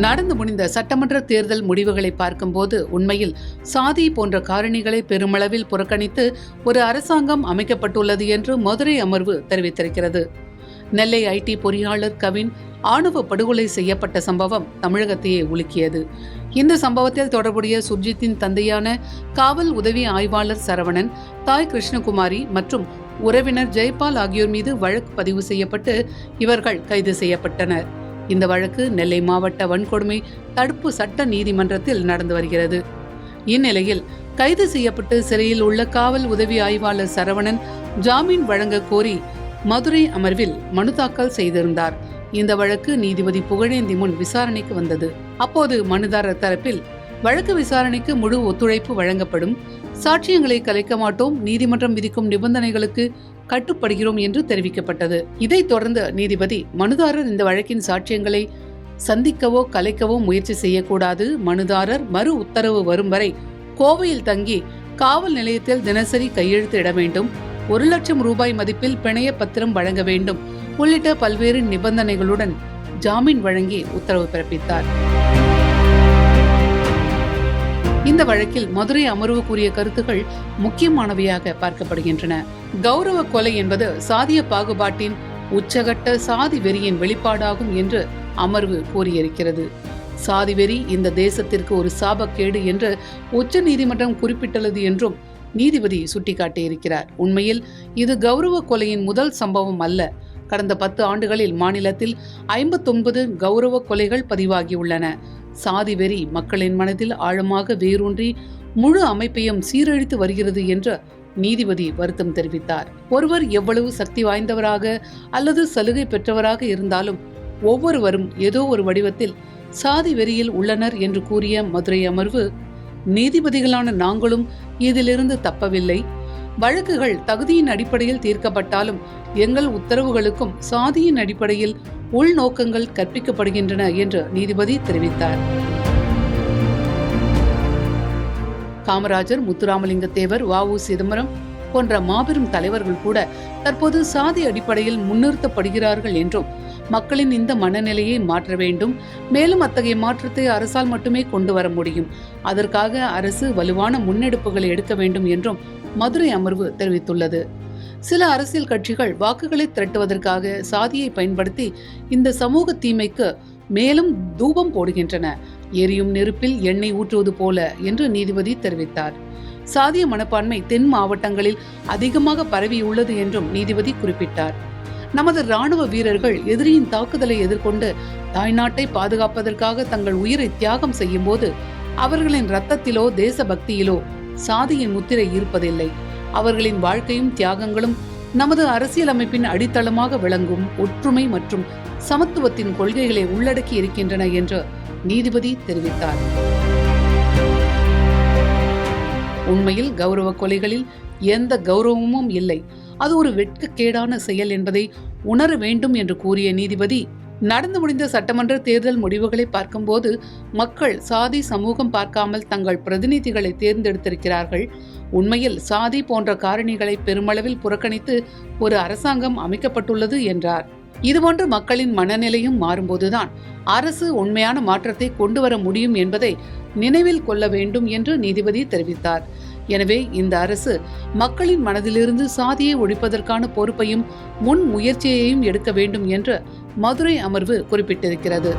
நடந்து முடிந்த சட்டமன்ற தேர்தல் முடிவுகளை பார்க்கும்போது உண்மையில் சாதி போன்ற காரணிகளை பெருமளவில் புறக்கணித்து ஒரு அரசாங்கம் அமைக்கப்பட்டுள்ளது என்று மதுரை அமர்வு தெரிவித்திருக்கிறது. நெல்லை ஐடி பொறியாளர் கவின் ஆணவ படுகொலை செய்யப்பட்ட சம்பவம் தமிழகத்தையே உலுக்கியது. இந்த சம்பவத்தில் தொடர்புடைய சுர்ஜித்தின் தந்தையான காவல் உதவி ஆய்வாளர் சரவணன், தாய் கிருஷ்ணகுமாரி மற்றும் உறவினர் ஜெயபால் ஆகியோர் மீது வழக்கு பதிவு செய்யப்பட்டு இவர்கள் கைது செய்யப்பட்டனர். இந்த வழக்கு நெல்லை மாவட்ட வன்கொடுமை தடுப்பு சட்ட நீதிமன்றத்தில் நடந்து வருகிறது. இந்நிலையில் கைது செய்யப்பட்டு சிறையில் உள்ள காவல் உதவி ஆய்வாளர் சரவணன் ஜாமீன் வழங்க கோரி மதுரை அமர்வில் மனு தாக்கல் செய்திருந்தார். இந்த வழக்கு நீதிபதி புகழேந்தி முன் விசாரணைக்கு வந்தது. அப்போது மனுதாரர் தரப்பில் வழக்கு விசாரணைக்கு முழு ஒத்துழைப்பு வழங்கப்படும், சாட்சியங்களை கலைக்க மாட்டோம், நீதிமன்றம் விதிக்கும் நிபந்தனைகளுக்கு கட்டுப்படுகிறோம் என்று தெரிவிக்கப்பட்டது. இதைத் தொடர்ந்து நீதிபதி மனுதாரர் இந்த வழக்கின் சாட்சியங்களை சந்திக்கவோ கலைக்கவோ முயற்சி செய்யக்கூடாது, மனுதாரர் மறு உத்தரவு வரும் வரை கோவையில் தங்கி காவல் நிலையத்தில் தினசரி கையெழுத்து இட வேண்டும், 1,00,000 ரூபாய் மதிப்பில் பிணைய பத்திரம் வழங்க வேண்டும் உள்ளிட்ட பல்வேறு நிபந்தனைகளுடன் ஜாமீன் வழங்கி உத்தரவு பிறப்பித்தார். இந்த வழக்கில் மதுரை அமர்வு கூறிய கருத்துக்கள் முக்கியமானவையாக பார்க்கப்படுகின்றன. கௌரவ கொலை என்பது சாதிய பாகுபாட்டின் உச்சகட்ட சாதி வெறியின் வெளிப்பாடாகும் என்று அமர்வு கூறியிருக்கிறது. சாதி வெறி இந்த தேசத்திற்கு ஒரு சாபக்கேடு என்று உச்ச நீதிமன்றம் குறிப்பிட்டுள்ளது என்றும் நீதிபதி சுட்டிக்காட்டியிருக்கிறார். உண்மையில் இது கௌரவ கொலையின் முதல் சம்பவம் அல்ல. கடந்த 10 ஆண்டுகளில் மாநிலத்தில் 59 கௌரவ கொலைகள் பதிவாகியுள்ளன. சாதி வெறி மக்களின் மனதில் ஆழமாக வேரூன்றி முழு அமைப்பையும் சீரழித்து வருகிறது என்று நீதிபதி வருத்தம் தெரிவித்தார். ஒருவர் எவ்வளவு சக்தி வாய்ந்தவராக அல்லது சலுகை பெற்றவராக இருந்தாலும் ஒவ்வொருவரும் ஏதோ ஒரு வடிவத்தில் சாதி வெறியில் உள்ளனர் என்று கூறிய மதுரை அமர்வு, நீதிபதிகளான நாங்களும் இதிலிருந்து தப்பவில்லை. வழக்குகள் தகுதியின் அடிப்படையில் தீர்க்கப்பட்டாலும் எங்கள் உத்தரவுகளுக்கும் சாதியின் அடிப்படையில் உள்நோக்கங்கள் கற்பிக்கப்படுகின்றன என்று நீதிபதி தெரிவித்தார். காமராஜர், முத்துராமலிங்க தேவர், வ.உ. சிதம்பரம் போன்ற மாபெரும் தலைவர்கள் கூட தற்போது சாதி அடிப்படையில் முன்னிறுத்தப்படுகிறார்கள் என்றும் மக்களின் இந்த மனநிலையை மாற்ற வேண்டும், மேலும் அத்தகைய மாற்றத்தை அரசால் மட்டுமே கொண்டு வர முடியும், அதற்காக அரசு வலுவான முன்னெடுப்புகளை எடுக்க வேண்டும் என்றும் மதுரை அமர்வு தெரிவித்துள்ளது. சில அரசியல் கட்சிகள் வாக்குகளை திரட்டுவதற்காக சாதியை பயன்படுத்தி இந்த சமூக தீமைக்கு மேலும் தூபம் போடுகின்றன, எரியும் நெருப்பில் எண்ணெய் ஊற்றுவது போல என்று நீதிபதி தெரிவித்தார். சாதிய மனப்பான்மை தென் மாவட்டங்களில் அதிகமாக பரவியுள்ளது என்றும் நீதிபதி குறிப்பிட்டார். நமது ராணுவ வீரர்கள் எதிரியின் தாக்குதலை எதிர்கொண்டு தாய்நாட்டை பாதுகாப்பதற்காக தங்கள் உயிரை தியாகம் செய்யும் போது அவர்களின் இரத்தத்திலோ தேசபக்தியிலோ சாதியின் முத்திரை இருப்பதில்லை. அவர்களின் வாழ்க்கையும் தியாகங்களும் நமது அரசியலமைப்பின் அடித்தளமாக விளங்கும் ஒற்றுமை மற்றும் சமத்துவத்தின் கொள்கைகளை உள்ளடக்கி இருக்கின்றன என்று நீதிபதி தெரிவித்தார். உண்மையில் கௌரவ கொலைகளில் எந்த கௌரவமும் இல்லை, அது ஒரு வெட்கக்கேடான செயல் என்பதை உணர வேண்டும் என்று கூறிய நீதிபதி, நடந்து முடிந்த சட்டமன்ற தேர்தல் முடிவுகளை பார்க்கும்போது மக்கள் சாதி சமூகம் பார்க்காமல் தங்கள் பிரதிநிதிகளை தேர்ந்தெடுத்திருக்கிறார்கள். உண்மையில் சாதி போன்ற காரணிகளை பெருமளவில் புறக்கணித்து ஒரு அரசாங்கம் அமைக்கப்பட்டுள்ளது என்றார். இதுபோன்று மக்களின் மனநிலையும் மாறும்போதுதான் அரசு உண்மையான மாற்றத்தை கொண்டு வர முடியும் என்பதை நினைவில் கொள்ள வேண்டும் என்று நீதிபதி தெரிவித்தார். எனவே இந்த அரசு மக்களின் மனதிலிருந்து சாதியை ஒழிப்பதற்கான பொறுப்பையும் முன் முயற்சியையும் எடுக்க வேண்டும் என்று மதுரை அமர்வு குறிப்பிட்டிருக்கிறது.